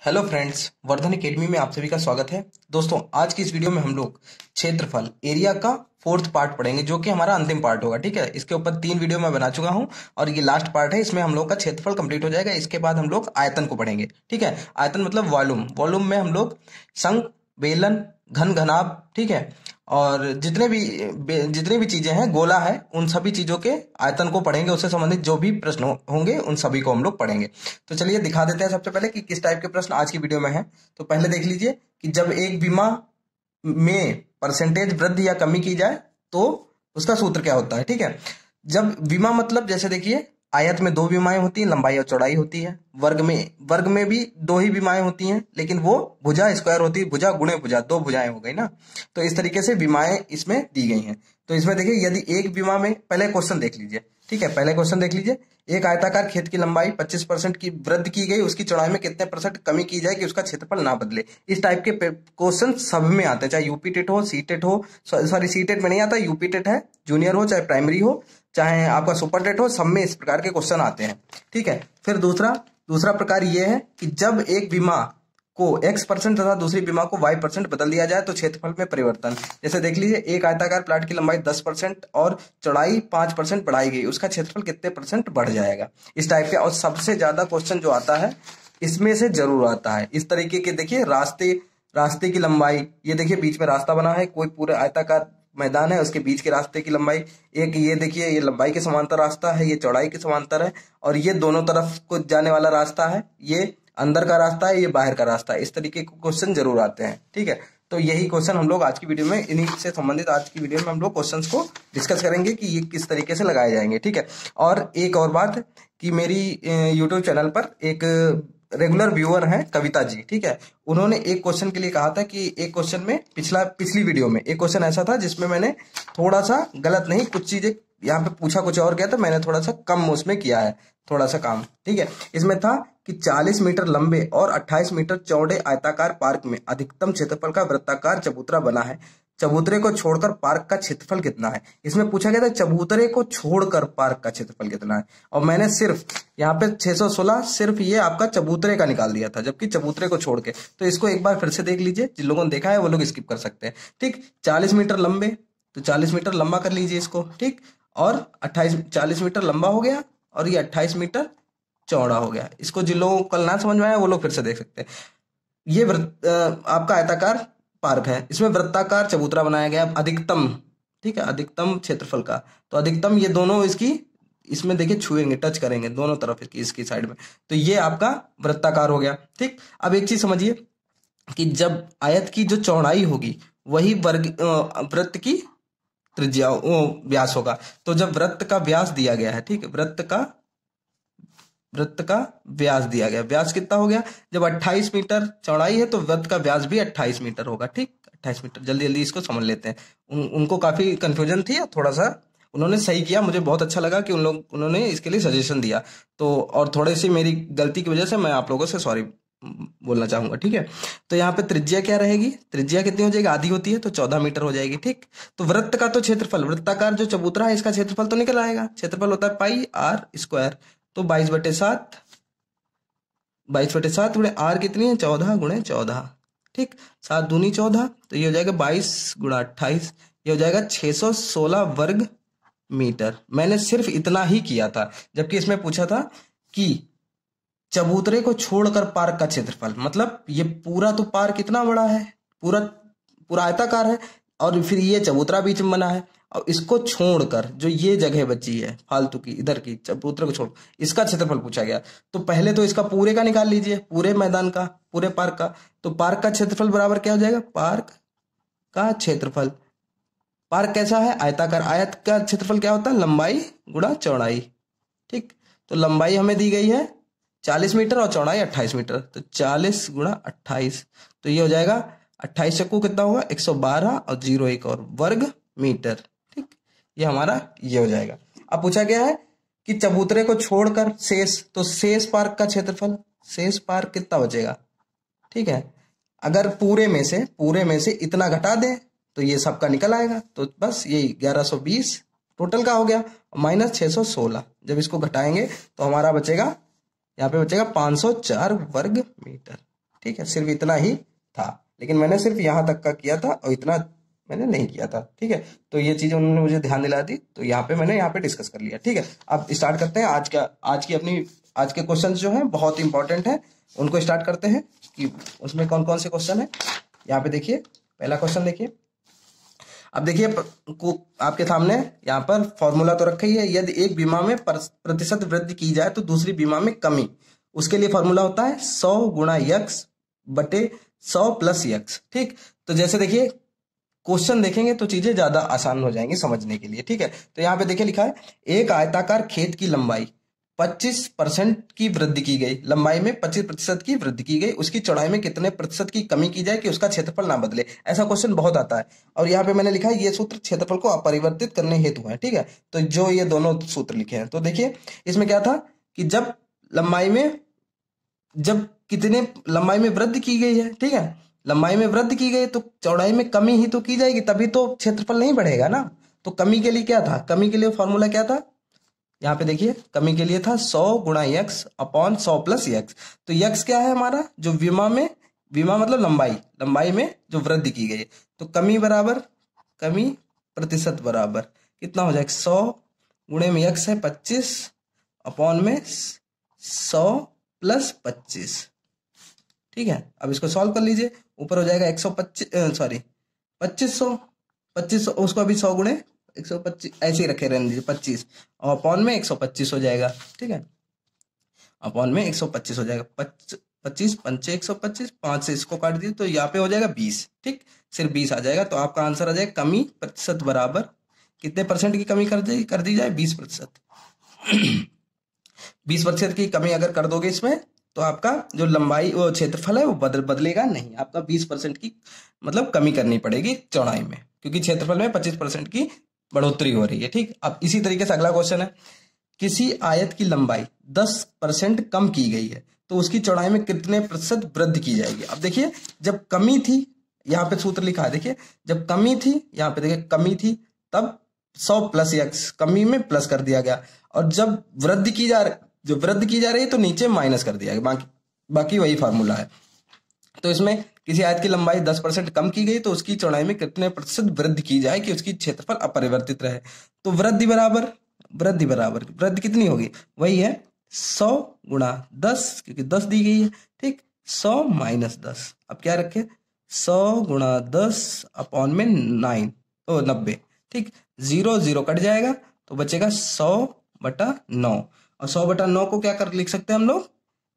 Hello friends, Vardhan academy में आप सभी का स्वागत है। दोस्तों, आज की इस वीडियो में हम लोग क्षेत्रफल एरिया का फोर्थ पार्ट पढ़ेंगे, जो कि हमारा अंतिम पार्ट होगा। ठीक है, इसके ऊपर 3 वीडियो मैं बना चुका हूं और ये लास्ट पार्ट है। इसमें हम लोग का क्षेत्रफल कंप्लीट हो जाएगा। इसके बाद हम लोग आयतन को पढ़ेंगे। ठीक है, आयतन मतलब वॉल्यूम। वॉल्यूम में हम लोग संघ, बेलन, घन, घनाभ, ठीक है, और जितने भी चीजें हैं, गोला है, उन सभी चीजों के आयतन को पढ़ेंगे। उससे संबंधित जो भी प्रश्न होंगे उन सभी को हम लोग पढ़ेंगे। तो चलिए दिखा देते हैं सबसे पहले कि किस टाइप के प्रश्न आज की वीडियो में है। तो पहले देख लीजिए कि जब एक विमा में परसेंटेज वृद्धि या कमी की जाए तो उसका सूत्र क्या होता है। ठीक है, जब विमा मतलब जैसे देखिए, आयत में 2 विमाएं होती हैं, लंबाई और चौड़ाई होती है। वर्ग में भी 2 ही विमाएं होती हैं, लेकिन वो भुजा स्क्वायर होती है। भुजा गुणे भुजा, 2 भुजाएं हो गई ना। तो इस तरीके से विमाएं इसमें दी गई हैं। तो इसमें देखिए, यदि एक विमा में, पहले क्वेश्चन देख लीजिए। ठीक है, पहले क्वेश्चन देख लीजिए। एक आयताकार खेत की लंबाई 25% की वृद्धि की गई, उसकी चौड़ाई में कितने % कमी की जाए कि उसका क्षेत्रफल ना बदले। इस टाइप के क्वेश्चन सब में आते हैं, चाहे यूपी टेट हो, सी टेट हो, सॉरी सी टेट में नहीं आता, यूपी टेट है, जूनियर हो, चाहे प्राइमरी हो, चाहे आपका सुपर टेट हो, सब में इस प्रकार के क्वेश्चन आते हैं। ठीक है, फिर दूसरा प्रकार यह है कि जब एक विमा को x% तथा दूसरी विमा को y% बदल दिया जाए तो क्षेत्रफल में परिवर्तन। जैसे देख लीजिए, एक आयताकार प्लाट की लंबाई 10% और चौड़ाई 5% बढ़ाई गई, उसका क्षेत्रफल कितने % बढ़ जाएगा। इस टाइप के। और सबसे ज्यादा क्वेश्चन जो आता है इसमें से जरूर आता है इस तरीके के। देखिए, रास्ते की लंबाई, ये देखिए बीच में रास्ता बना है, कोई पूरे आयताकार मैदान है, उसके बीच के रास्ते की लंबाई, एक ये देखिए, ये लंबाई के समांतर रास्ता है, ये चौड़ाई के समांतर है, और ये दोनों तरफ को जाने वाला रास्ता है, ये अंदर का रास्ता है, ये बाहर का रास्ता है। इस तरीके के क्वेश्चन जरूर आते हैं। ठीक है, तो यही क्वेश्चन हम लोग आज की वीडियो में, इन्हीं से संबंधित आज की वीडियो में हम लोग क्वेश्चंस को डिस्कस करेंगे कि ये किस तरीके से लगाए जाएंगे। ठीक है, और एक और बात कि मेरी यूट्यूब चैनल पर एक रेगुलर व्यूअर हैं कविता जी। ठीक है, उन्होंने एक क्वेश्चन के लिए कहा था कि एक क्वेश्चन में, पिछली वीडियो में एक क्वेश्चन ऐसा था जिसमें मैंने थोड़ा सा गलत नहीं, कुछ चीजें यहाँ पे पूछा कुछ और गया, तो मैंने थोड़ा सा कम उसमें किया है, थोड़ा सा काम। ठीक है, इसमें था कि 40 मीटर लंबे और 28 मीटर चौड़े आयताकार पार्क में अधिकतम क्षेत्रफल का वृत्ताकार चबूतरा बना है। चबूतरे को छोड़कर पार्क का क्षेत्रफल कितना है। इसमें पूछा गया था चबूतरे को छोड़कर पार्क का क्षेत्रफल कितना है, और मैंने सिर्फ यहाँ पे 616 सिर्फ ये आपका चबूतरे का निकाल दिया था, जबकि चबूतरे को छोड़ के। तो इसको एक बार फिर से देख लीजिए, जिन लोगों ने देखा है वो लोग स्किप कर सकते हैं। ठीक, 40 मीटर लंबे, तो 40 मीटर लंबा कर लीजिए इसको। ठीक, और 40 मीटर लंबा हो गया, और ये 28 मीटर चौड़ा हो गया। इसको जिन लोगों को कल ना समझ में आया वो लोग फिर से देख सकते हैं। ये आपका आयताकार पार्क है, इसमें वृत्ताकार चबूतरा बनाया गया अधिकतम। ठीक है, अधिकतम क्षेत्रफल का, तो अधिकतम ये दोनों इसकी, इसमें देखिए छुएंगे, टच करेंगे दोनों तरफ इसकी साइड में, तो ये आपका वृत्ताकार हो गया। ठीक, अब एक चीज समझिए कि जब आयत की जो चौड़ाई होगी वही वृत्त की त्रिज्या व्यास होगा। तो जब वृत्त का व्यास दिया गया है, ठीक है, वृत्त का व्यास दिया गया, व्यास कितना हो गया, जब 28 मीटर चौड़ाई है तो वृत्त का व्यास भी 28 मीटर होगा। ठीक, 28 मीटर। जल्दी जल्दी इसको समझ लेते हैं। उनको काफी कंफ्यूजन थी, थोड़ा सा उन्होंने सही किया, मुझे बहुत अच्छा लगा कि उन्होंने इसके लिए सजेशन दिया। तो और थोड़ी सी मेरी गलती की वजह से मैं आप लोगों से सॉरी बोलना चाहूंगा। ठीक है, तो यहाँ पे त्रिज्या क्या रहेगी, त्रिज्या कितनी हो जाएगी, आधी होती है, तो 14 मीटर हो जाएगी। ठीक, तो वृत्त का तो क्षेत्रफल, वृत्ताकार जो चबूतरा है इसका क्षेत्रफल तो निकल आएगा। क्षेत्रफल होता है पाई आर स्क्वायर, तो 22/7 22/7 गुणे आर कितनी है, 14 गुणे 14। ठीक, 7 दूनी 14, तो ये हो जाएगा 22 गुणा 28, ये हो जाएगा 616 वर्ग मीटर। मैंने सिर्फ इतना ही किया था, जबकि इसमें पूछा था कि चबूतरे को छोड़कर पार्क का क्षेत्रफल, मतलब ये पूरा तो पार्क कितना बड़ा है, पूरा आयताकार है, और फिर ये चबूतरा बीच में बना है, और इसको छोड़कर जो ये जगह बची है फालतू की, इधर की चबूतरे को छोड़, इसका क्षेत्रफल पूछा गया। तो पहले तो इसका पूरे का निकाल लीजिए, पूरे मैदान का, पूरे पार्क का। तो पार्क का क्षेत्रफल बराबर क्या हो जाएगा, पार्क का क्षेत्रफल। पार्क कैसा है, आयताकार। आयत का क्षेत्रफल क्या होता है, लंबाई गुणा चौड़ाई। ठीक, तो लंबाई हमें दी गई है 40 मीटर और चौड़ाई 28 मीटर, तो 40 गुणा 28, तो ये हो जाएगा 28 चक्कू कितना होगा, 112 और 0 1 और वर्ग मीटर। ठीक, ये हमारा ये हो जाएगा। अब पूछा गया है कि चबूतरे को छोड़कर शेष, तो शेष पार्क का क्षेत्रफल, शेष पार्क कितना बचेगा। ठीक है, अगर पूरे में से इतना घटा दें तो ये सबका निकल आएगा, तो बस यही 1120 टोटल का हो गया, माइनस 616, जब इसको घटाएंगे तो हमारा बचेगा, यहाँ पे बचेगा 504 वर्ग मीटर। ठीक है, सिर्फ इतना ही था, लेकिन मैंने सिर्फ यहाँ तक का किया था और इतना मैंने नहीं किया था। ठीक है, तो ये चीज़ उन्होंने मुझे ध्यान दिला दी, तो यहाँ पे मैंने यहाँ पे डिस्कस कर लिया। ठीक है, अब स्टार्ट करते हैं आज के क्वेश्चन जो हैं बहुत इंपॉर्टेंट है, उनको स्टार्ट करते हैं कि उसमें कौन कौन से क्वेश्चन है। यहाँ पे देखिए, पहला क्वेश्चन देखिए। अब देखिए आपके सामने यहाँ पर फॉर्मूला तो रखा ही है, यदि एक बीमा में प्रतिशत वृद्धि की जाए तो दूसरी बीमा में कमी, उसके लिए फॉर्मूला होता है 100 गुणा यक्स बटे 100 प्लस यक्स। ठीक, तो जैसे देखिए क्वेश्चन देखेंगे तो चीजें ज्यादा आसान हो जाएंगी समझने के लिए। ठीक है, तो यहाँ पे देखिए लिखा है एक आयताकार खेत की लंबाई 25% की वृद्धि की गई, लंबाई में 25% की वृद्धि की गई, उसकी चौड़ाई में कितने प्रतिशत की कमी की जाए कि उसका क्षेत्रफल ना बदले। ऐसा क्वेश्चन बहुत आता है, और यहाँ पे मैंने लिखा है ये सूत्र क्षेत्रफल को अपरिवर्तित करने हेतु है। ठीक है, तो जो ये दोनों सूत्र लिखे हैं, तो देखिए इसमें क्या था कि जब लंबाई में वृद्धि की गई है, ठीक है, लंबाई में वृद्धि की गई तो चौड़ाई में कमी ही तो की जाएगी, तभी तो क्षेत्रफल नहीं बढ़ेगा ना। तो कमी के लिए क्या था, कमी के लिए फॉर्मूला क्या था, यहाँ पे देखिए कमी के लिए था 100 गुणा यक्स अपॉन 100 प्लस यक्स। तो यक्स क्या है हमारा, जो विमा मतलब लंबाई में जो वृद्धि की गई, तो कमी प्रतिशत बराबर कितना हो जाएगा, 100 गुणे में यक्स है 25 अपॉन में 100 प्लस 25। ठीक है, अब इसको सॉल्व कर लीजिए, ऊपर हो जाएगा 2500, उसको अभी 100 गुणे 125 ऐसे ही रखे रहने दीजिए 25, और अपॉन में 125 हो जाएगा। ठीक है, अपॉन में 125 हो जाएगा, 25 पंचे 125, 5 से इसको काट दीजिए तो यहाँ पे हो जाएगा 20। ठीक, सिर्फ 20 आ जाएगा, तो आपका आंसर आ जाएगा कमी प्रतिशत बराबर कितने परसेंट की कमी कर दी जाए, 20%। 20% की कमी अगर कर दोगे इसमें तो आपका जो वो क्षेत्रफल है वो बदलेगा नहीं, आपका 20% की मतलब कमी करनी पड़ेगी चौड़ाई में, क्योंकि क्षेत्रफल में 25% की बढ़ोतरी हो रही है। ठीक, अब इसी तरीके से अगला क्वेश्चन है, किसी आयत की लंबाई 10% कम की गई है तो उसकी चौड़ाई में कितने प्रतिशत वृद्धि की जाएगी। अब देखिए जब कमी थी, यहाँ पे सूत्र लिखा है, देखिए जब कमी थी, यहाँ पे देखिए कमी थी तब 100 प्लस यक्स, कमी में प्लस कर दिया गया, और जब वृद्धि की जा रही है तो नीचे माइनस कर दिया गया, बाकी वही फार्मूला है। तो इसमें किसी आयत की लंबाई 10% कम की गई तो उसकी चौड़ाई में कितने प्रतिशत वृद्धि की जाए कि उसकी क्षेत्रफल अपरिवर्तित रहे। तो वृद्धि कितनी होगी, वही है 100 गुणा 10, क्योंकि 10 दी गई है। ठीक, 100 माइनस 10, अब क्या रखे 100 गुणा 10 अपॉन में 90। ठीक, 0 कट जाएगा तो बचेगा 100/9, और 100/9 को क्या कर लिख सकते हैं हम लोग,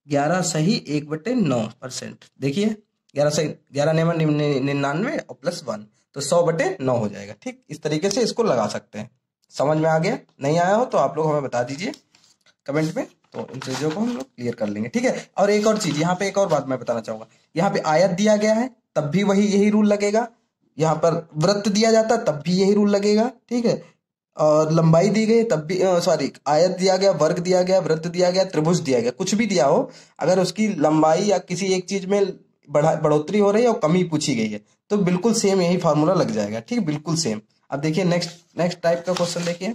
11 सही 1/9%। देखिए 11 99 और प्लस 1, तो 100/9 हो जाएगा। ठीक, इस तरीके से इसको लगा सकते हैं। समझ में आ गया, नहीं आया हो तो आप लोग हमें बता दीजिए कमेंट में, तो इन चीजों को हम लोग क्लियर कर लेंगे। ठीक है, और एक और चीज यहाँ पे, एक और बात मैं बताना चाहूंगा, यहाँ पे आयत दिया गया है तब भी यही रूल लगेगा, यहाँ पर वृत्त दिया जाता तब भी यही रूल लगेगा। ठीक है, और लंबाई दी गई तब भी आयत दिया गया, वर्ग दिया गया, वृत्त दिया गया, त्रिभुज दिया गया, कुछ भी दिया हो, अगर उसकी लंबाई या किसी एक चीज में बढ़ोतरी हो रही है और कमी पूछी गई है तो बिल्कुल सेम यही फार्मूला लग जाएगा। ठीक, बिल्कुल सेम। अब देखिए नेक्स्ट टाइप का क्वेश्चन देखिए,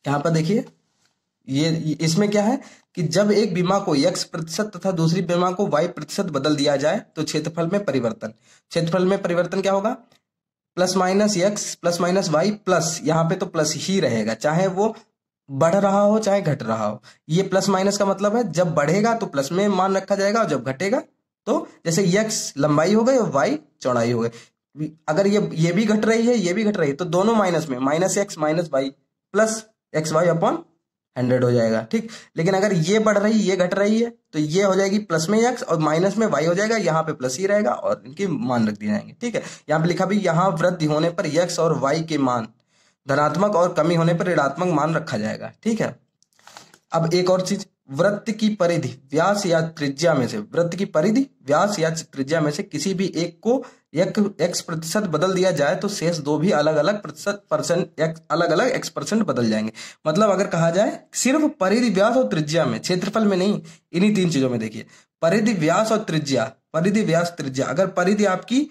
यहाँ पर देखिए ये इसमें क्या है कि जब एक बीमा को x% तथा दूसरी बीमा को y% बदल दिया जाए तो क्षेत्रफल में परिवर्तन क्या होगा, plus minus x plus minus y plus, यहाँ पे तो प्लस ही रहेगा, चाहे वो बढ़ रहा हो चाहे घट रहा हो। ये प्लस माइनस का मतलब है जब बढ़ेगा तो प्लस में मान रखा जाएगा, और जब घटेगा तो जैसे x लंबाई हो गई और y चौड़ाई हो गई, अगर ये भी घट रही है ये भी घट रही है तो दोनों माइनस में, minus x minus y plus XY upon 100 हो जाएगा। ठीक, लेकिन अगर ये बढ़ रही ये घट रही है तो ये हो जाएगी प्लस में x और माइनस में y हो जाएगा, यहाँ पे प्लस ही रहेगा और इनके मान रख दिए जाएंगे। ठीक है, यहाँ पे लिखा भी यहाँ वृद्धि होने पर x और y के मान धनात्मक और कमी होने पर ऋणात्मक मान रखा जाएगा। ठीक है, अब एक और चीज, वृत्त की परिधि व्यास या त्रिज्या में से किसी भी एक को x% बदल दिया जाए तो शेष दो भी अलग अलग x% बदल जाएंगे। मतलब अगर कहा जाए सिर्फ परिधि व्यास और त्रिज्या में, क्षेत्रफल में नहीं, इन्हीं तीन चीजों में देखिए, परिधि व्यास त्रिज्या, अगर परिधि आपकी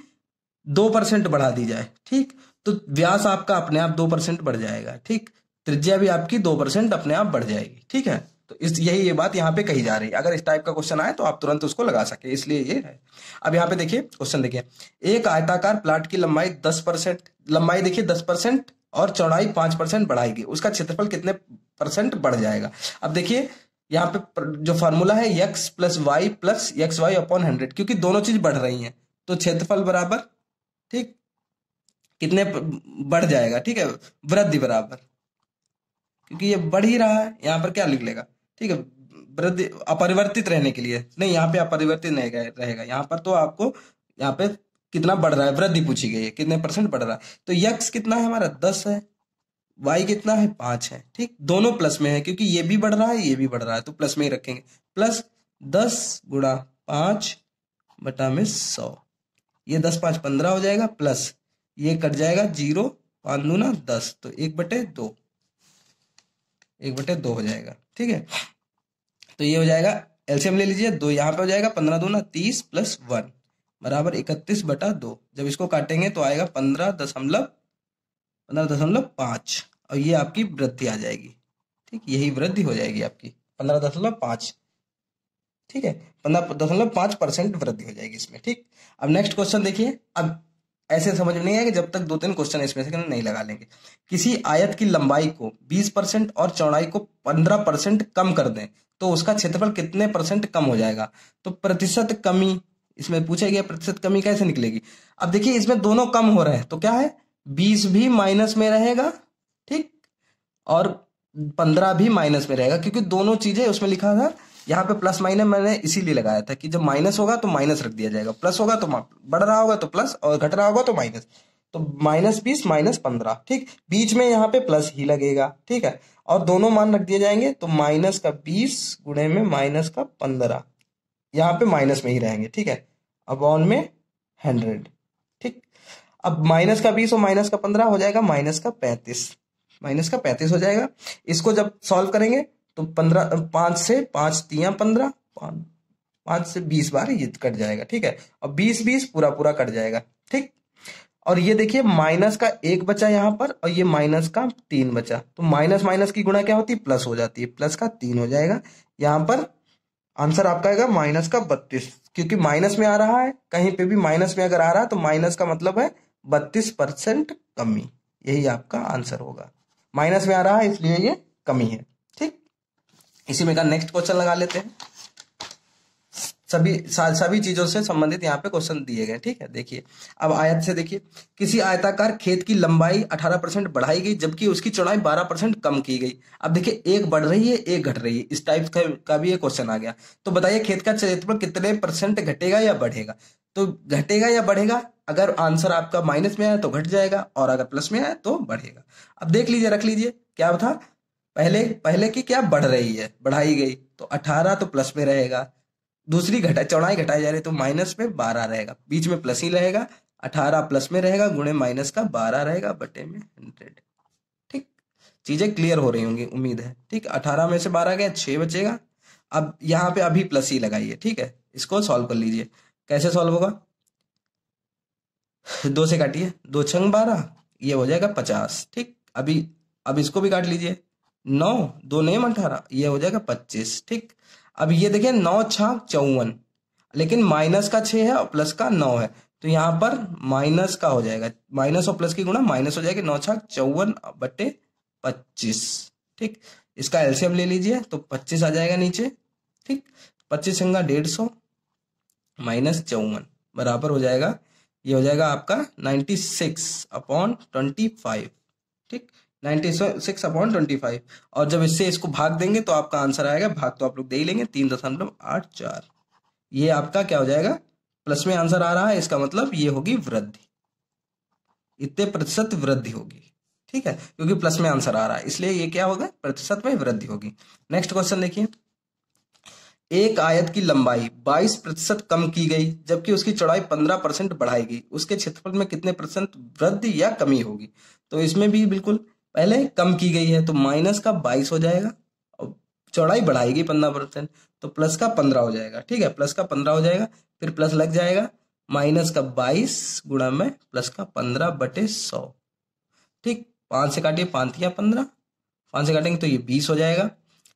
2% बढ़ा दी जाए, ठीक, तो व्यास आपका अपने आप 2% बढ़ जाएगा। ठीक, त्रिज्या भी आपकी 2% अपने आप बढ़ जाएगी। ठीक है, तो इस यही ये बात यहाँ पे कही जा रही है। अगर इस टाइप का क्वेश्चन आए तो आप तुरंत उसको लगा सके, इसलिए ये है। अब यहाँ पे देखिए क्वेश्चन देखिए, एक आयताकार प्लाट की लंबाई 10%, लंबाई देखिए 10% और चौड़ाई 5% बढ़ाएगी, उसका क्षेत्रफल कितने % बढ़ जाएगा। अब देखिए यहाँ पे जो फॉर्मूला है x plus Y plus X Y upon 100, क्योंकि दोनों चीज बढ़ रही हैं तो क्षेत्रफल बराबर, ठीक, कितने बढ़ जाएगा, ठीक है, वृद्धि बराबर, क्योंकि ये बढ़ ही रहा है, यहाँ पर क्या लिख लेगा, ठीक है, वृद्धि अपरिवर्तित रहने के लिए नहीं, यहाँ पे अपरिवर्तित नहीं रहेगा, यहाँ पर तो आपको यहाँ पे कितना बढ़ रहा है, वृद्धि पूछी गई है, कितने % बढ़ रहा है। तो यक्स कितना है हमारा 10 है, वाई कितना है 5 है, ठीक, दोनों प्लस में है क्योंकि ये भी बढ़ रहा है ये भी बढ़ रहा है, तो प्लस में ही रखेंगे, प्लस 10 गुणा 5 बटा में 100, ये 10 5 15 हो जाएगा, प्लस ये कट जाएगा 0, 5 दूना 10, तो 1/2, 1/2 हो जाएगा, ठीक है। तो ये हो जाएगा, एलसीएम ले लीजिए, 2 यहाँ पे हो जाएगा, 15 दूना 30 प्लस 1 बराबर 31/2। जब इसको काटेंगे तो आएगा 15.5 और ये आपकी वृद्धि आ जाएगी, ठीक, यही वृद्धि हो जाएगी आपकी 15.5, ठीक है, 15.5% वृद्धि हो जाएगी इसमें, ठीक। अब नेक्स्ट क्वेश्चन देखिए, अब ऐसे समझ में नहीं आएगा जब तक 2-3 क्वेश्चन इसमें से नहीं लगा लेंगे। किसी आयत की लंबाई को 20% और चौड़ाई को 15% कम कर दें तो उसका क्षेत्रफल कितने % कम हो जाएगा। तो प्रतिशत कमी इसमें पूछा गया, प्रतिशत कमी कैसे निकलेगी। अब देखिए इसमें दोनों कम हो रहे हैं तो क्या है, 20 भी माइनस में रहेगा, ठीक, और 15 भी माइनस में रहेगा, क्योंकि दोनों चीजें उसमें लिखा था, यहाँ पे प्लस माइनस मैंने इसीलिए लगाया था कि जब माइनस होगा तो माइनस रख दिया जाएगा, प्लस होगा तो बढ़ रहा होगा तो प्लस और घट रहा होगा तो माइनस, तो -20 -15, ठीक, बीच में यहाँ पे प्लस ही लगेगा, ठीक है, और दोनों मान रख दिए जाएंगे तो -20 गुणे में -15, यहाँ पे माइनस में ही रहेंगे, ठीक है, अपॉन में 100, ठीक। अब -20 और -15 हो जाएगा -35 हो जाएगा। इसको जब सॉल्व करेंगे तो 5 से 5 3 15, 5 से 20 बार ये कट जाएगा, ठीक है, और 20 पूरा कट जाएगा, ठीक। और ये देखिए माइनस का 1 बचा यहाँ पर और ये माइनस का 3 बचा, तो माइनस माइनस की गुणा क्या होती है, प्लस हो जाती है, प्लस का 3 हो जाएगा। यहाँ पर आंसर आपका आएगा -32, क्योंकि माइनस में आ रहा है, कहीं पे भी माइनस में अगर आ रहा है तो माइनस का मतलब है 32% कमी, यही आपका आंसर होगा। माइनस में आ रहा है इसलिए ये कमी है, ठीक। इसी में का नेक्स्ट क्वेश्चन लगा लेते हैं, सभी चीजों से संबंधित यहाँ पे क्वेश्चन दिए गए, ठीक है। देखिए अब आयत से देखिए, किसी आयताकार खेत की लंबाई 18% बढ़ाई गई जबकि उसकी चौड़ाई 12% कम की गई। अब देखिए एक बढ़ रही है एक घट रही है, इस टाइप का भी एक क्वेश्चन आ गया। तो बताइए खेत का क्षेत्रफल कितने % घटेगा या बढ़ेगा। तो घटेगा या बढ़ेगा, अगर आंसर आपका माइनस में आया तो घट जाएगा और अगर प्लस में आया तो बढ़ेगा। अब देख लीजिए, रख लीजिए, क्या था पहले की क्या बढ़ रही है, बढ़ाई गई, तो 18 तो प्लस में रहेगा, दूसरी चौड़ाई घटाई जा रही है तो माइनस में 12 रहेगा, बीच में प्लस ही रहेगा, 18 प्लस में रहेगा गुणे माइनस का 12 रहेगा बटे में 100, ठीक। चीजें क्लियर हो रही होंगी उम्मीद है, ठीक। 18 में से 12 गया 6 बचेगा। अब यहाँ पे अभी प्लस ही लगाइए, ठीक है, इसको सॉल्व कर लीजिए। कैसे सॉल्व होगा, 2 से काटिए, 2 छंग 12, ये हो जाएगा 50, ठीक। अब इसको भी काट लीजिए, 9 2 9 18, ये हो जाएगा 25, ठीक। अब ये देखिए 9 छाक 54, लेकिन माइनस का 6 है और प्लस का 9 है, तो यहाँ पर माइनस का हो जाएगा, माइनस और प्लस की गुणा माइनस हो जाएगी, 9 छाक 54 बटे 25, ठीक। इसका एलसीएम ले लीजिए तो 25 आ जाएगा नीचे, ठीक। 25 संगा 150 माइनस 54 बराबर हो जाएगा, ये हो जाएगा आपका 96/25, ठीक, 96/25। और जब इससे इसको भाग देंगे तो आपका आंसर आएगा, भाग तो आप लोग दे ही लेंगे, 3.84। ये आपका क्या हो जाएगा, प्लस में आंसर आ रहा है, इसका मतलब ये होगी वृद्धि, इतने प्रतिशत वृद्धि होगी, ठीक है, क्योंकि प्लस में आंसर आ रहा है इसलिए ये क्या होगा, प्रतिशत में वृद्धि होगी। नेक्स्ट क्वेश्चन देखिए, एक आयत की लंबाई 22% कम की गई जबकि उसकी चौड़ाई 15% बढ़ाई गई, उसके क्षेत्रफल में कितने % वृद्धि या कमी होगी। तो इसमें भी बिल्कुल पहले कम की गई है तो माइनस का 22 हो जाएगा और चौड़ाई बढ़ाएगी 15%, तो प्लस का 15 हो जाएगा, ठीक है, प्लस का 15 हो जाएगा, फिर प्लस लग जाएगा, माइनस का 22 गुणा में प्लस का 15 बटे 100, ठीक। 5 से काटिए, 5 या 15, 5 से काटेंगे तो ये 20 हो जाएगा।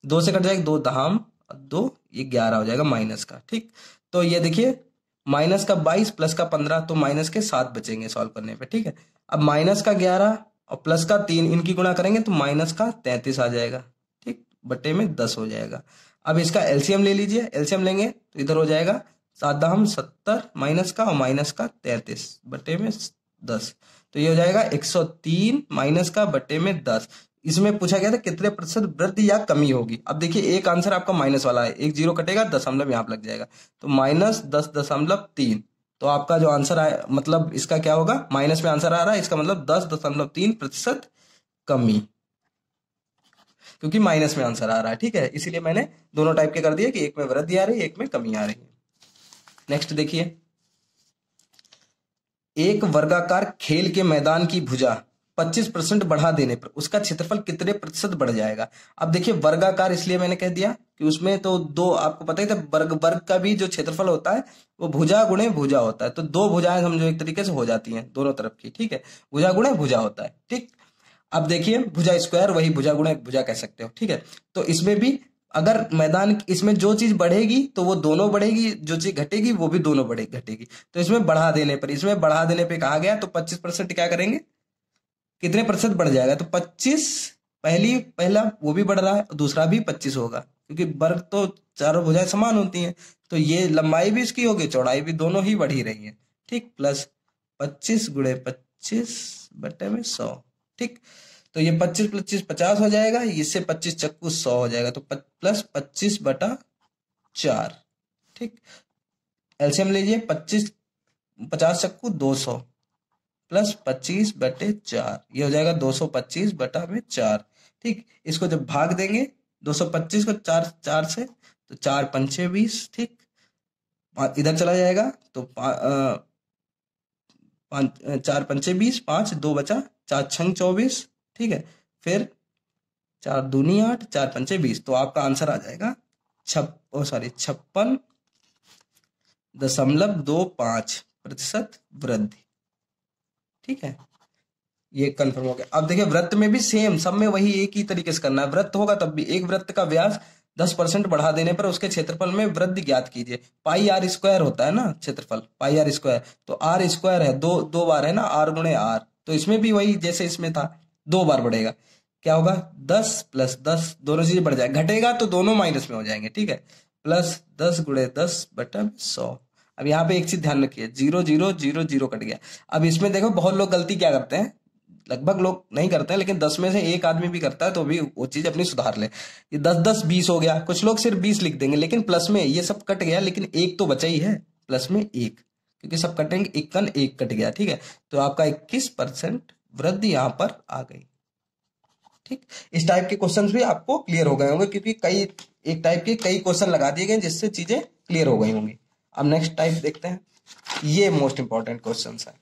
2 से कट जाएगा, 2 दहाम 2, ये 11 हो जाएगा माइनस का। ठीक, तो ये देखिए माइनस का 22 प्लस का 15, तो माइनस के 7 बचेंगे सॉल्व करने पे। ठीक है, अब माइनस का 11 और प्लस का 3 इनकी गुणा करेंगे तो माइनस का 33 आ जाएगा। ठीक, बटे में 10 हो जाएगा। अब इसका एलसीएम ले लीजिए, एलसीएम लेंगे तो इधर हो जाएगा 7 दहम 70 माइनस का और माइनस का 33 बटे में 10, तो ये हो जाएगा 103 माइनस का बटे में 10। इसमें पूछा गया था कितने प्रतिशत वृद्धि या कमी होगी। अब देखिए एक आंसर आपका माइनस वाला है, एक जीरो कटेगा, दशमलव यहाँ पर लग जाएगा, तो -10.3। तो आपका जो आंसर आया मतलब इसका क्या होगा, माइनस में आंसर आ रहा है, इसका मतलब 10.3% कमी, क्योंकि माइनस में आंसर आ रहा है। ठीक है, इसीलिए मैंने दोनों टाइप के कर दिए कि एक में वृद्धि आ रही है, एक में कमी आ रही है। नेक्स्ट देखिए, एक वर्गाकार खेल के मैदान की भुजा 25% बढ़ा देने पर उसका क्षेत्रफल कितने प्रतिशत बढ़ जाएगा। अब देखिए वर्गाकार इसलिए मैंने कह दिया कि उसमें तो दो, आपको पता ही था वर्ग का भी जो क्षेत्रफल होता है वो भुजा गुणे भुजा होता है, तो दो भुजाएं समझो एक तरीके से हो जाती हैं दोनों तरफ की। ठीक है, भुजा गुणे भुजा होता है। ठीक, अब देखिए भुजा स्क्वायर वही भुजा गुणे भुजा कह सकते हो। ठीक है, तो इसमें भी अगर मैदान इसमें जो चीज बढ़ेगी तो वो दोनों बढ़ेगी, जो चीज घटेगी वो भी दोनों घटेगी। तो इसमें बढ़ा देने पर, इसमें बढ़ा देने पे कहा गया तो 25% क्या करेंगे, कितने प्रतिशत बढ़ जाएगा, तो 25 पहला वो भी बढ़ रहा है, दूसरा भी 25 होगा, क्योंकि वर्ग तो चारों भुजाएं समान होती हैं, तो ये लंबाई भी इसकी होगी, चौड़ाई भी, दोनों ही बढ़ी रही है। ठीक, प्लस 25 गुणे 25 बटे में 100। ठीक, तो ये 25 25 50 हो जाएगा, इससे 25 चक्कू 100 हो जाएगा, तो प्लस 25 बटा 4। ठीक, एलसीएम लीजिए, 50 चक्कू 200 प्लस 25 बटे 4, ये हो जाएगा 225 बटा में 4। ठीक, इसको जब भाग देंगे 225 को 4 से, तो 4 पंचे 20। ठीक, इधर चला जाएगा तो 4 पंचे 20, 5 2 बचा, 4 छंग 24। ठीक है, फिर 4 दूनी 8, 4 पंचे 20, तो आपका आंसर आ जाएगा 56.25% वृद्धि। ठीक है, ये कंफर्म हो गया। अब देखिए वृत्त में भी सेम, सब में वही एक ही तरीके से करना है। वृत्त होगा तब भी एक वृत्त का व्यास 10% बढ़ा देने पर उसके क्षेत्रफल में वृद्धि ज्ञात कीजिए। पाई आर स्क्वायर होता है ना क्षेत्रफल, पाई आर स्क्वायर, तो आर स्क्वायर है, दो बार है ना, आर गुणे आर, तो इसमें भी वही जैसे इसमें था 2 बार बढ़ेगा। क्या होगा, 10 प्लस 10, दोनों चीजें बढ़ जाएगा, घटेगा तो दोनों माइनस में हो जाएंगे। ठीक है, प्लस 10 गुणे 10 बटा 100। अब यहाँ पे एक चीज ध्यान रखिए, 0 0 0 0 कट गया। अब इसमें देखो बहुत लोग गलती क्या करते हैं, लगभग लोग नहीं करते हैं, लेकिन 10 में से एक आदमी भी करता है, तो भी वो चीज अपनी सुधार ले। ये 10 10 20 हो गया, कुछ लोग सिर्फ 20 लिख देंगे, लेकिन प्लस में ये सब कट गया, लेकिन एक तो बचा ही है, प्लस में एक, क्योंकि सब कटेंगे, इक्कन एक कट गया। ठीक है, तो आपका 21% वृद्धि यहां पर आ गई। ठीक, इस टाइप के क्वेश्चंस भी आपको क्लियर हो गए होंगे, क्योंकि एक टाइप के कई क्वेश्चन लगा दिए गए जिससे चीजें क्लियर हो गई होंगी। अब नेक्स्ट टाइप देखते हैं, ये मोस्ट इंपॉर्टेंट क्वेश्चन है।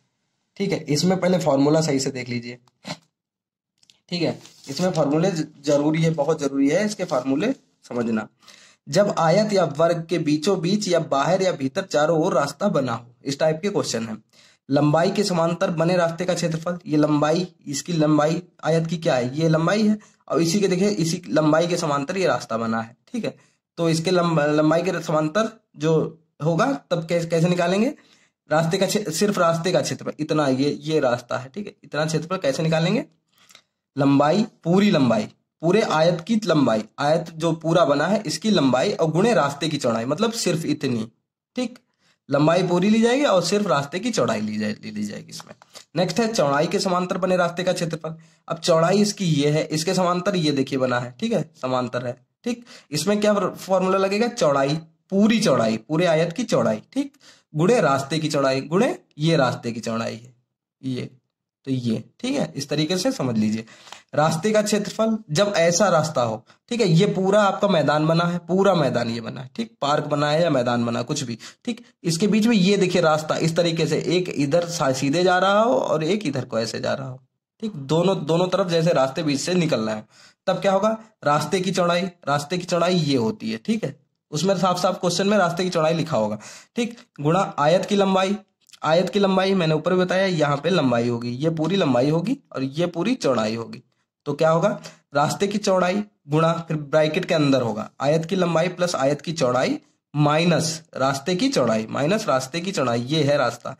ठीक है, इसमें पहले फॉर्मूला सही से देख लीजिए। ठीक है, इसमें फॉर्मूले जरूरी है, बहुत जरूरी है इसके फॉर्मूले समझना। जब आयत या वर्ग के बीचों बीच या बाहर या भीतर चारों ओर रास्ता बना हो, इस टाइप के क्वेश्चन है। लंबाई के समांतर बने रास्ते का क्षेत्रफल, ये लंबाई, इसकी लंबाई आयत की क्या है, ये लंबाई है, और इसी के देखिए इसी लंबाई के समांतर ये रास्ता बना है। ठीक है, तो इसके लंबाई के समांतर जो होगा तब कैसे निकालेंगे, रास्ते का सिर्फ रास्ते का क्षेत्रफल इतना, ये रास्ता है। ठीक है, इतना क्षेत्रफल कैसे निकालेंगे, लंबाई, पूरी लंबाई, पूरे आयत की लंबाई, आयत जो पूरा बना है इसकी लंबाई और गुणे रास्ते की चौड़ाई, मतलब सिर्फ इतनी। ठीक, लंबाई पूरी ली जाएगी और सिर्फ रास्ते की चौड़ाई ली जाएगी इसमें। नेक्स्ट है चौड़ाई के समांतर बने रास्ते का क्षेत्रफल। अब चौड़ाई इसकी ये है, इसके समांतर ये देखिए बना है। ठीक है, समांतर है। ठीक, इसमें क्या फॉर्मूला लगेगा, चौड़ाई, पूरी चौड़ाई, पूरे आयत की चौड़ाई, ठीक, गुणे रास्ते की चौड़ाई, गुणे ये रास्ते की चौड़ाई है ये, तो ये, ठीक है, इस तरीके से समझ लीजिए। रास्ते का क्षेत्रफल जब ऐसा रास्ता हो, ठीक है, ये पूरा आपका मैदान बना है, पूरा मैदान ये बना है, ठीक, पार्क बना है या मैदान बना कुछ भी, ठीक, इसके बीच में ये देखिए रास्ता इस तरीके से, एक इधर सीधे जा रहा हो और एक इधर को ऐसे जा रहा हो, ठीक, दोनों तरफ जैसे रास्ते बीच से निकलना है, तब क्या होगा, रास्ते की चौड़ाई ये होती है। ठीक है, उसमें साफ साफ क्वेश्चन में रास्ते की चौड़ाई लिखा होगा। ठीक, गुणा आयत की लंबाई मैंने ऊपर बताया, यहाँ पे लंबाई होगी, ये पूरी लंबाई होगी और ये पूरी चौड़ाई होगी। तो क्या होगा, रास्ते की चौड़ाई गुणा, फिर ब्रैकेट के अंदर होगा आयत की लंबाई प्लस आयत की चौड़ाई माइनस रास्ते की चौड़ाई, माइनस रास्ते की चौड़ाई, ये है रास्ता,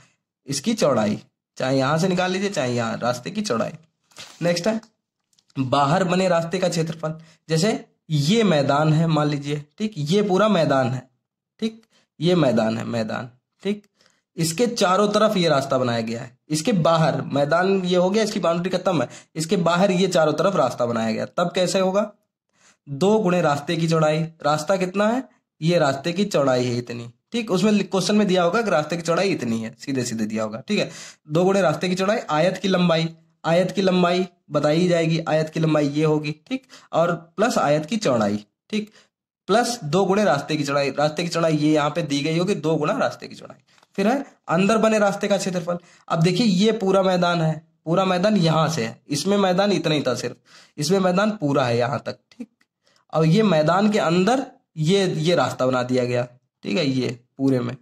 इसकी चौड़ाई, चाहे यहां से निकाल लीजिए चाहे यहां, रास्ते की चौड़ाई। नेक्स्ट है बाहर बने रास्ते का क्षेत्रफल। जैसे ये मैदान है मान लीजिए, ठीक, ये पूरा मैदान है, ठीक, ये मैदान है, मैदान, ठीक, इसके चारों तरफ ये रास्ता बनाया गया है, इसके बाहर मैदान ये हो गया, इसकी बाउंड्री खत्म है, इसके बाहर ये चारों तरफ रास्ता बनाया गया। तब कैसे होगा, 2 गुणे रास्ते की चौड़ाई, रास्ता कितना है, ये रास्ते की चौड़ाई है इतनी, ठीक, उसमें क्वेश्चन में दिया होगा कि रास्ते की चौड़ाई इतनी है, सीधे सीधे दिया होगा, ठीक है। 2 गुणे रास्ते की चौड़ाई, आयत की लंबाई, आयत की लंबाई बताई जाएगी, आयत की लंबाई ये होगी, ठीक, और प्लस आयत की चौड़ाई, ठीक, प्लस 2 गुणे रास्ते की चौड़ाई, रास्ते की चौड़ाई ये यहाँ पे दी गई होगी, 2 गुना रास्ते की चौड़ाई। फिर है अंदर बने रास्ते का क्षेत्रफल। अब देखिए ये पूरा मैदान है, पूरा मैदान यहां से है, इसमें मैदान इतना ही था सिर्फ, इसमें मैदान पूरा है यहां तक, ठीक, और ये मैदान के अंदर ये रास्ता बना दिया गया, ठीक है, ये पूरे में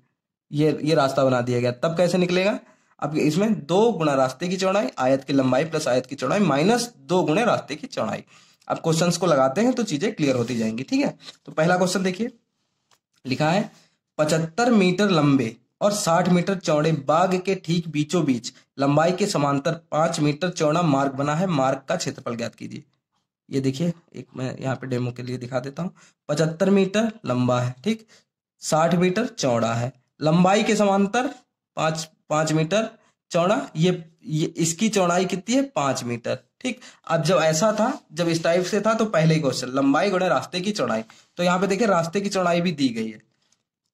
ये रास्ता बना दिया गया। तब कैसे निकलेगा, अब इसमें 2 गुना रास्ते की चौड़ाई, आयत की लंबाई प्लस आयत की चौड़ाई माइनस 2 गुणे रास्ते की चौड़ाई। अब क्वेश्चंस को लगाते हैं तो चीजें क्लियर होती जाएंगी, ठीक है। तो पहला क्वेश्चन देखिए, लिखा है 75 मीटर लंबे और 60 मीटर चौड़े बाग के ठीक बीचों बीच लंबाई के समांतर 5 मीटर चौड़ा मार्ग बना है, मार्ग का क्षेत्रफल ज्ञात कीजिए। ये देखिए, एक मैं यहाँ पे डेमो के लिए दिखा देता हूँ। 75 मीटर लंबा है, ठीक, 60 मीटर चौड़ा है, लंबाई के समांतर 5 मीटर चौड़ा, ये इसकी चौड़ाई कितनी है, 5 मीटर, ठीक। अब जब ऐसा था, जब इस टाइप से था तो पहले ही क्वेश्चन लंबाई गुणे रास्ते की चौड़ाई, तो यहाँ पे देखिए रास्ते की चौड़ाई भी दी गई है,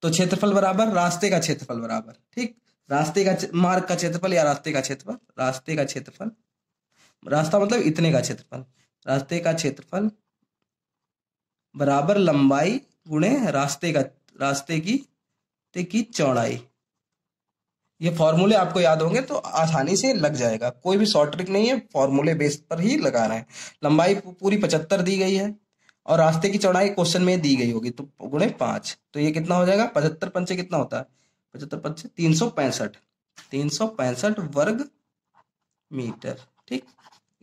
तो क्षेत्रफल बराबर रास्ते का क्षेत्रफल बराबर, ठीक, रास्ते का मार्ग का क्षेत्रफल या रास्ते का क्षेत्रफल, रास्ते का क्षेत्रफल, रास्ता मतलब इतने का क्षेत्रफल, रास्ते का क्षेत्रफल बराबर लंबाई गुणे रास्ते की चौड़ाई। ये फॉर्मूले आपको याद होंगे तो आसानी से लग जाएगा, कोई भी शॉर्ट ट्रिक नहीं है, फॉर्मूले बेस पर ही लगा रहे हैं। लंबाई पूरी 75 दी गई है और रास्ते की चौड़ाई क्वेश्चन में दी गई होगी, तो गुणे 5, तो ये कितना हो जाएगा, 75 पंचे कितना होता है, 75 पंचे 365 वर्ग मीटर, ठीक,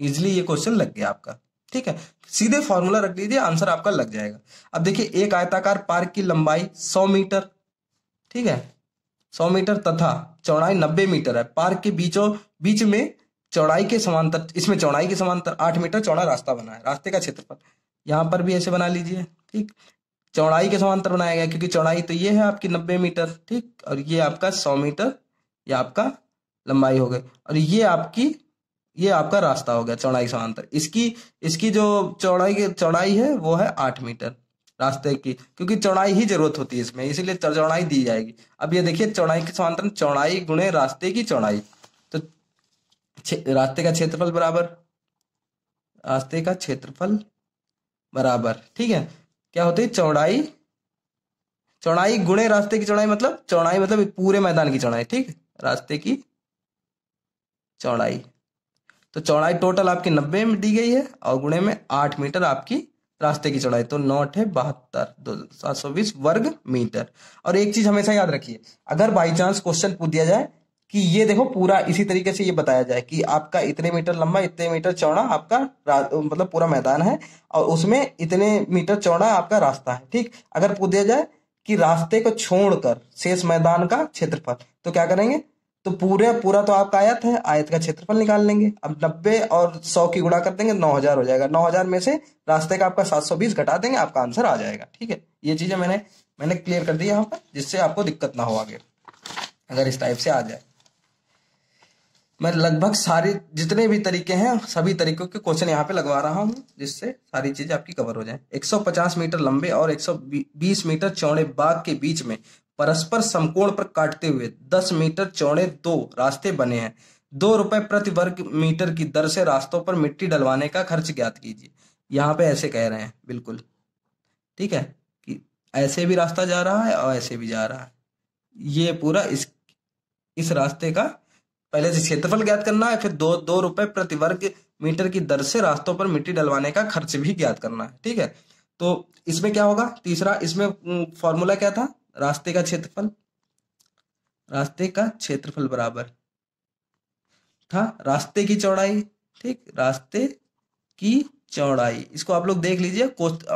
इजिली ये क्वेश्चन लग गया आपका, ठीक है। सीधे फॉर्मूला रख दीजिए, आंसर आपका लग जाएगा। अब देखिए एक आयताकार पार्क की लंबाई 100 मीटर, ठीक है, 100 मीटर तथा चौड़ाई 90 मीटर है, पार्क के बीच में चौड़ाई के समांतर, इसमें चौड़ाई के समांतर 8 मीटर चौड़ा रास्ता बना है, रास्ते का क्षेत्रफल यहां पर भी ऐसे बना लीजिए, ठीक, चौड़ाई के समांतर बनाया गया क्योंकि चौड़ाई तो ये है आपकी 90 मीटर, ठीक, और ये आपका 100 मीटर, ये आपका लंबाई हो गई, और ये आपका रास्ता हो गया चौड़ाई समांतर। इसकी जो चौड़ाई है वो है 8 मीटर रास्ते की, क्योंकि चौड़ाई ही जरूरत होती है इसमें, इसीलिए चौड़ाई दी जाएगी। अब ये देखिए चौड़ाई के समांतर चौड़ाई गुणे रास्ते की चौड़ाई, तो रास्ते का क्षेत्रफल बराबर, ठीक है, क्या होती है, चौड़ाई गुणे रास्ते की चौड़ाई, मतलब चौड़ाई मतलब पूरे मैदान की चौड़ाई, ठीक, रास्ते की चौड़ाई, तो चौड़ाई टोटल आपकी 90 में दी गई है और गुणे में 8 मीटर आपकी रास्ते की चौड़ाई, तो 9 है 72, 720 वर्ग मीटर। और एक चीज हमेशा याद रखिए, अगर बाई चांस क्वेश्चन पूछ दिया जाए कि ये देखो पूरा इसी तरीके से ये बताया जाए कि आपका इतने मीटर लंबा इतने मीटर चौड़ा आपका मतलब पूरा मैदान है और उसमें इतने मीटर चौड़ा आपका रास्ता है, ठीक, अगर पूछ दिया जाए कि रास्ते को छोड़कर शेष मैदान का क्षेत्रफल, तो क्या करेंगे, तो पूरा तो आपका आयत है, आयत का क्षेत्रफल निकाल लेंगे। अब 90 और 100 की गुणा कर देंगे, 9000 हो जाएगा, 9000 में से रास्ते का आपका 720 घटा देंगे, आपका आंसर आ जाएगा, ठीक है। ये चीजें मैंने क्लियर कर दी यहाँ पर, जिससे आपको दिक्कत ना हो आगे अगर इस टाइप से आ जाए। मैं लगभग सारे जितने भी तरीके हैं सभी तरीकों के क्वेश्चन यहाँ पे लगवा रहा हूँ, जिससे सारी चीजें आपकी कवर हो जाए। 150 मीटर लंबे और 120 मीटर चौड़े बाग के बीच में परस्पर समकोण पर काटते हुए 10 मीटर चौड़े 2 रास्ते बने हैं। 2 रुपए प्रति वर्ग मीटर की दर से रास्तों पर मिट्टी डलवाने का खर्च ज्ञात कीजिए। यहाँ पे ऐसे कह रहे हैं बिल्कुल, ठीक है, कि ऐसे भी रास्ता जा रहा है और ऐसे भी जा रहा है। ये पूरा इस रास्ते का पहले से क्षेत्रफल ज्ञात करना है, फिर 2 रुपए प्रति वर्ग मीटर की दर से रास्तों पर मिट्टी डलवाने का खर्च भी ज्ञात करना है, ठीक है। तो इसमें क्या होगा, तीसरा इसमें फॉर्मूला क्या था, रास्ते का क्षेत्रफल बराबर था रास्ते की चौड़ाई, ठीक, रास्ते की चौड़ाई, इसको आप लोग देख लीजिए,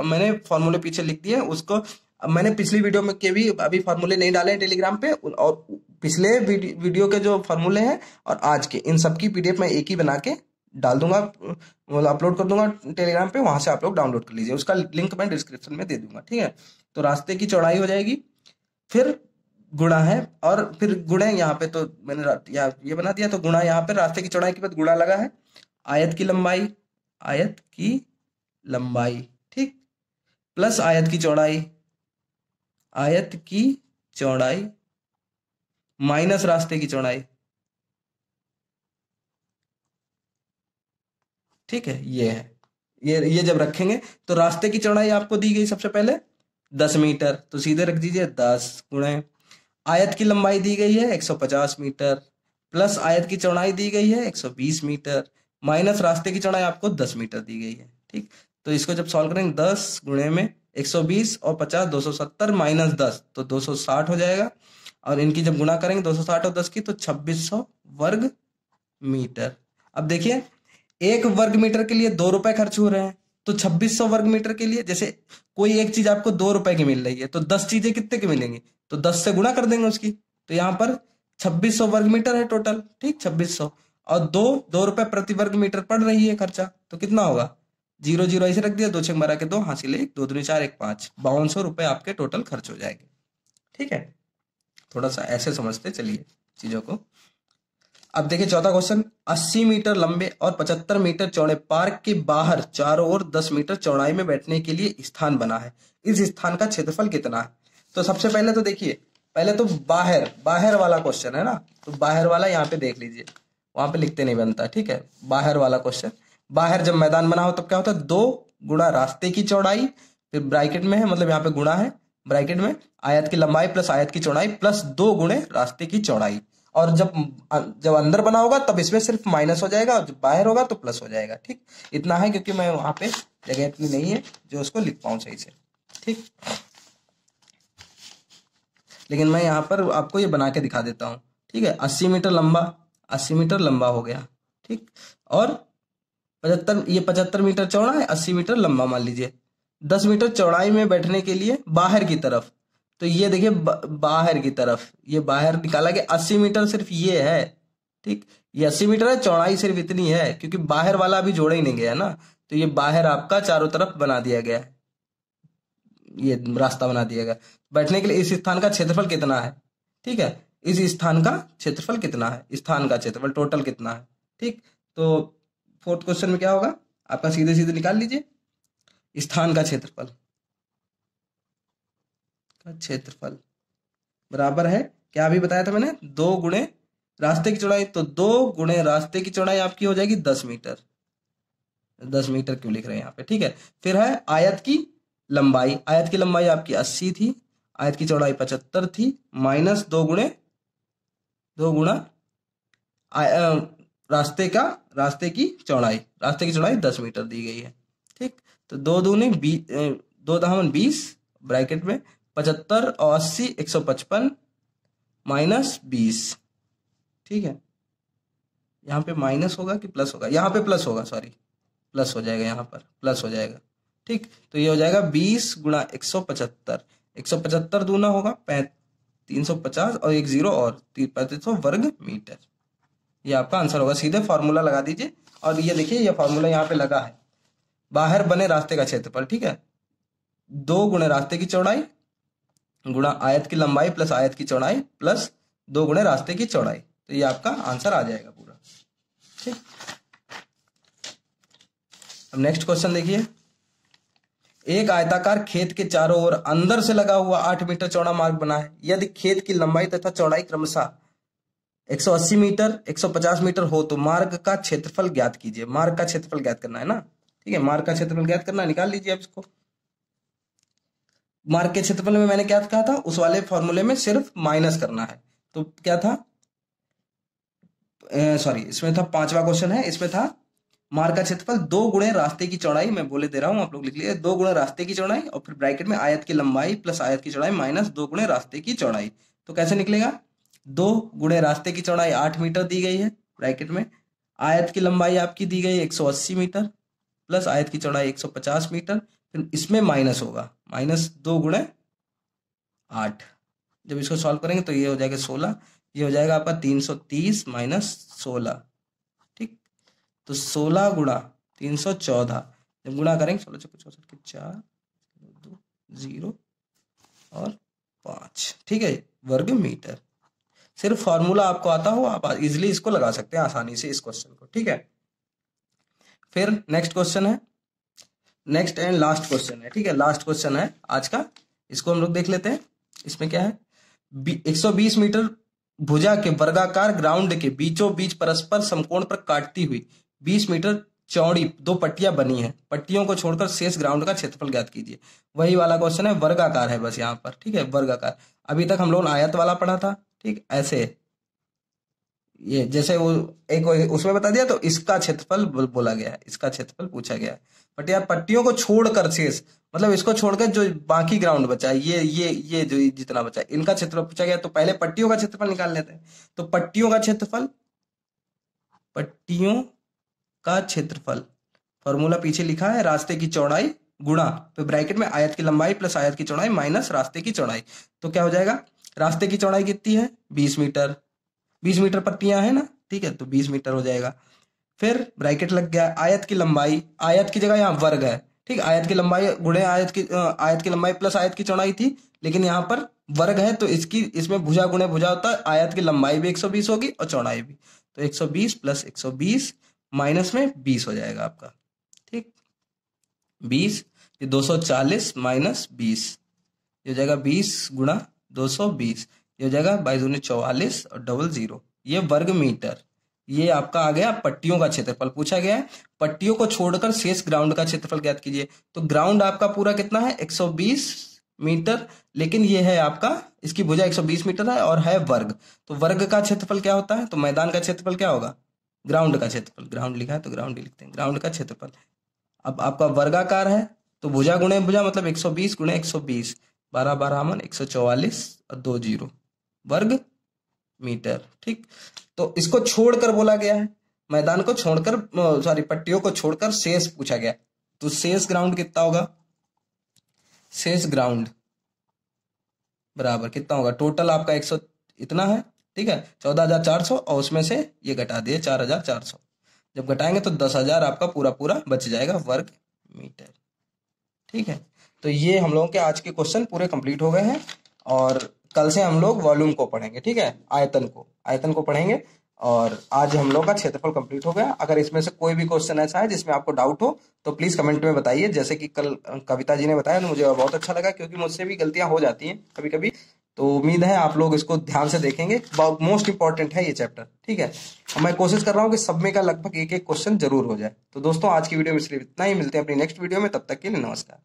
मैंने फॉर्मूले पीछे लिख दिए उसको। मैंने पिछली वीडियो में के भी अभी फॉर्मूले नहीं डाले हैं टेलीग्राम पे, और पिछले वीडियो के जो फॉर्मूले हैं और आज के, इन सबकी पीडीएफ मैं एक ही बना के डाल दूंगा, मतलब अपलोड कर दूंगा टेलीग्राम पे, वहां से आप लोग डाउनलोड कर लीजिए, उसका लिंक मैं डिस्क्रिप्शन में दे दूंगा, ठीक है। तो रास्ते की चौड़ाई हो जाएगी, फिर गुणा है, और फिर गुणे यहाँ पे तो मैंने ये बना दिया, तो गुणा यहाँ पे रास्ते की चौड़ाई के बाद गुणा लगा है, आयत की लंबाई, आयत की लंबाई, ठीक, प्लस आयत की चौड़ाई, आयत की चौड़ाई माइनस रास्ते की चौड़ाई, ठीक है। ये है, ये जब रखेंगे तो रास्ते की चौड़ाई आपको दी गई सबसे पहले 10 मीटर, तो सीधे रख दीजिए 10 गुणे, आयत की लंबाई दी गई है 150 मीटर, प्लस आयत की चौड़ाई दी गई है 120 मीटर, माइनस रास्ते की चौड़ाई आपको 10 मीटर दी गई है, ठीक। तो इसको जब सॉल्व करेंगे 10 गुणे में 120 और 50 270 माइनस 10 तो 260 हो जाएगा, और इनकी जब गुणा करेंगे 260 और 10 की तो 2600 वर्ग मीटर। अब देखिए, एक वर्ग मीटर के लिए 2 रुपए खर्च हो रहे हैं, तो 2600 वर्ग मीटर के लिए, जैसे कोई एक चीज आपको 2 रुपए की मिल रही है तो 10 चीजें कितने की मिलेंगी, तो 10 से गुणा कर देंगे उसकी, तो यहाँ पर 2600 वर्ग मीटर है टोटल, ठीक, 2600, और 2 रुपए प्रति वर्ग मीटर पड़ रही है खर्चा, तो कितना होगा, 0 0 ऐसे रख दिया, 2 6 12 के 2 हासिल 1 2 दूनी 4 1 5 5200 रुपए आपके टोटल खर्च हो जाएंगे, ठीक है। थोड़ा सा ऐसे समझते चलिए चीजों को। अब देखिए चौथा क्वेश्चन, 80 मीटर लंबे और 75 मीटर चौड़े पार्क के बाहर चारों ओर 10 मीटर चौड़ाई में बैठने के लिए स्थान बना है, इस स्थान का क्षेत्रफल कितना है। तो सबसे पहले तो देखिए, पहले तो बाहर वाला क्वेश्चन है ना, तो बाहर वाला यहाँ पे देख लीजिए, वहां पे लिखते नहीं बनता, ठीक है। बाहर वाला क्वेश्चन, बाहर जब मैदान बना हो तब क्या होता है, 2 गुणा रास्ते की चौड़ाई, फिर ब्रैकेट में है, मतलब यहाँ पे गुणा है, ब्रैकेट में आयत की लंबाई प्लस आयत की चौड़ाई प्लस 2 गुणे रास्ते की चौड़ाई, और जब अंदर बना होगा तब इसमें सिर्फ माइनस हो जाएगा, और जब बाहर होगा तो प्लस हो जाएगा, ठीक। इतना है, क्योंकि मैं वहां पे जगह इतनी नहीं है जो उसको लिख पाऊं सही से, ठीक। लेकिन मैं यहाँ पर आपको ये बना के दिखा देता हूँ, ठीक है। 80 मीटर लंबा हो गया, ठीक, और 75 मीटर चौड़ा है, 80 मीटर लंबा मान लीजिए, 10 मीटर चौड़ाई में बैठने के लिए बाहर की तरफ, तो ये देखिए बाहर की तरफ, ये बाहर निकाला गया 80 मीटर सिर्फ ये है, ठीक, ये 80 मीटर है, चौड़ाई सिर्फ इतनी है, क्योंकि बाहर वाला अभी जोड़ा ही नहीं गया ना, तो ये बाहर आपका चारों तरफ बना दिया गया है, ये रास्ता बना दिया गया बैठने के लिए। इस स्थान का क्षेत्रफल कितना है, ठीक है, इस स्थान का क्षेत्रफल कितना है, स्थान का क्षेत्रफल टोटल कितना है, ठीक। तो फोर्थ क्वेश्चन में क्या होगा आपका, सीधे सीधे निकाल लीजिए, स्थान का क्षेत्रफल बराबर है, क्या अभी बताया था मैंने, 2 गुणे रास्ते की चौड़ाई, तो 2 गुणे रास्ते की चौड़ाई आपकी हो जाएगी 10 मीटर, 10 मीटर क्यों लिख रहे हैं यहाँ पे, ठीक है। फिर है आयत की लंबाई, आयत की लंबाई आपकी 80 थी, आयत की चौड़ाई 75 थी, माइनस 2 गुणा रास्ते की चौड़ाई 10 मीटर दी गई है, ठीक। तो 2 दूनी 2 दहावन 20 ब्रैकेट में 75 और 80 155 माइनस 20, ठीक है। यहाँ पे माइनस होगा कि प्लस होगा, यहाँ पे प्लस होगा, सॉरी प्लस हो जाएगा, यहाँ पर प्लस हो जाएगा, ठीक। तो ये हो जाएगा 20 गुणा 175 दूना होगा 350 और 1 0 और 3500 वर्ग मीटर, ये आपका आंसर होगा। सीधे फॉर्मूला लगा दीजिए, और ये देखिए ये फॉर्मूला यहाँ पे लगा है, बाहर बने रास्ते का क्षेत्रफल, ठीक है, 2 गुणे रास्ते की चौड़ाई गुणा आयत की लंबाई प्लस आयत की चौड़ाई प्लस 2 गुणे रास्ते की चौड़ाई, तो ये आपका आंसर आ जाएगा पूरा, ठीक। अब नेक्स्ट क्वेश्चन देखिए, एक आयताकार खेत के चारों ओर अंदर से लगा हुआ 8 मीटर चौड़ा मार्ग बना है, यदि खेत की लंबाई तथा चौड़ाई क्रमशः 180 मीटर 150 मीटर हो तो मार्ग का क्षेत्रफल ज्ञात कीजिए। मार्ग का क्षेत्रफल ज्ञात करना है ना, ठीक है, मार्ग का क्षेत्रफल ज्ञात करना, निकाल लीजिए अब इसको। मार्ग के क्षेत्रफल में मैंने क्या कहा था, उस वाले फॉर्मूले में सिर्फ माइनस करना है, तो क्या था, सॉरी इसमें था 5वां क्वेश्चन है, इसमें था मार्ग का क्षेत्रफल 2 गुणे रास्ते की चौड़ाई, मैं बोले दे रहा हूं आप लोग लिख लीजिए, 2 गुणे रास्ते की चौड़ाई और फिर ब्रैकेट में आयत की लंबाई प्लस आयत की चौड़ाई माइनस 2 गुणे रास्ते की चौड़ाई। तो कैसे निकलेगा, 2 गुणे रास्ते की चौड़ाई 8 मीटर दी गई है ब्रैकेट में, आयत की लंबाई आपकी दी गई 180 मीटर प्लस आयत की चौड़ाई 150 मीटर, फिर इसमें माइनस होगा, -2 × 8। जब इसको सॉल्व करेंगे तो ये हो जाएगा 16, ये हो जाएगा आपका 330 - 16, ठीक। तो 16 × 314, जब गुणा करेंगे 16 × 64 के 4, 2 0 और 5, ठीक है, वर्ग मीटर। सिर्फ फॉर्मूला आपको आता हो, आप इजिली इसको लगा सकते हैं आसानी से इस क्वेश्चन को, ठीक है। फिर नेक्स्ट क्वेश्चन है, नेक्स्ट एंड लास्ट क्वेश्चन है, ठीक है, लास्ट क्वेश्चन है आज का, इसको हम लोग देख लेते हैं। इसमें क्या है, 120 मीटर भुजा के वर्गाकार ग्राउंड के बीचों बीच परस्पर समकोण पर काटती हुई 20 मीटर चौड़ी 2 पट्टियां बनी है, पट्टियों को छोड़कर शेष ग्राउंड का क्षेत्रफल ज्ञात कीजिए। वही वाला क्वेश्चन है, वर्गाकार है बस यहाँ पर, ठीक है, वर्गाकार। अभी तक हम लोग आयत वाला पढ़ा था, ठीक, ऐसे ये जैसे वो एक उसमें बता दिया, तो इसका क्षेत्रफल बोला गया है, इसका क्षेत्रफल पूछा गया है। बट यार पट्टियों को छोड़कर शेष, मतलब इसको छोड़कर जो बाकी ग्राउंड बचा है, ये जो जितना बचा है, इनका क्षेत्रफल पूछा गया। तो पहले पट्टियों का क्षेत्रफल निकाल लेते हैं। तो पट्टियों का क्षेत्रफल, पट्टियों का क्षेत्रफल फॉर्मूला पीछे लिखा है, रास्ते की चौड़ाई गुणा, फिर ब्रैकेट में आयत की लंबाई प्लस आयत की चौड़ाई माइनस रास्ते की चौड़ाई। तो क्या हो जाएगा, रास्ते की चौड़ाई कितनी है, 20 मीटर, 20 मीटर पट्टियां है ना, ठीक है, तो 20 मीटर हो जाएगा। फिर ब्रैकेट लग गया, आयत की लंबाई, आयत की जगह यहाँ वर्ग है, ठीक, आयत की लंबाई गुणे आयत की लंबाई प्लस आयत की चौड़ाई थी, लेकिन यहाँ पर वर्ग है तो इसमें भुजा गुणे भुजा होता है, आयत की लंबाई भी 120 होगी और चौड़ाई भी, तो 120 + 120 माइनस में 20 हो जाएगा आपका, ठीक, 20, ये 240 - 20, ये हो जाएगा 20 × 220, ये हो जाएगा 22 × 44 और डबल 0, ये वर्ग मीटर। ये आपका आ गया पट्टियों का क्षेत्रफल पूछा गया है। पट्टियों को छोड़कर शेष ग्राउंड का क्षेत्रफल ज्ञात कीजिए। तो ग्राउंड आपका पूरा कितना है, 120 मीटर, लेकिन ये है आपका, इसकी भुजा 120 मीटर है और है वर्ग। तो वर्ग का क्षेत्रफल क्या होता है, तो मैदान का क्षेत्रफल क्या होगा, ग्राउंड का क्षेत्रफल, ग्राउंड लिखा है तो ग्राउंड ही लिखते हैं, ग्राउंड का क्षेत्रफल। अब आपका वर्गाकार है तो भुजा गुणे भुजा मतलब 120 × 120, 12 12 144 और 2 0 वर्ग मीटर, ठीक। तो इसको छोड़कर बोला गया है, मैदान को छोड़कर, सॉरी पट्टियों को छोड़कर शेष पूछा गया। तो शेष ग्राउंड कितना होगा, शेष ग्राउंड बराबर कितना होगा, टोटल आपका 100 इतना है, ठीक है, 14,400 और उसमें से ये घटा दिए 4,400, जब घटाएंगे तो 10,000 आपका पूरा पूरा बच जाएगा वर्ग मीटर, ठीक है। तो ये हम लोगों के आज के क्वेश्चन पूरे कंप्लीट हो गए हैं और कल से हम लोग वॉल्यूम को पढ़ेंगे, ठीक है, आयतन को पढ़ेंगे। और आज हम लोग का क्षेत्रफल कंप्लीट हो गया। अगर इसमें से कोई भी क्वेश्चन ऐसा है जिसमें आपको डाउट हो तो प्लीज कमेंट में बताइए, जैसे कि कल कविता जी ने बताया तो मुझे बहुत अच्छा लगा, क्योंकि मुझसे भी गलतियां हो जाती हैं कभी कभी। तो उम्मीद है आप लोग इसको ध्यान से देखेंगे, मोस्ट इंपॉर्टेंट है ये चैप्टर, ठीक है। मैं कोशिश कर रहा हूँ कि सब में का लगभग एक क्वेश्चन जरूर हो जाए। तो दोस्तों आज की वीडियो में सिर्फ इतना ही, मिलते हैं अपनी नेक्स्ट वीडियो में, तब तक के लिए नमस्कार।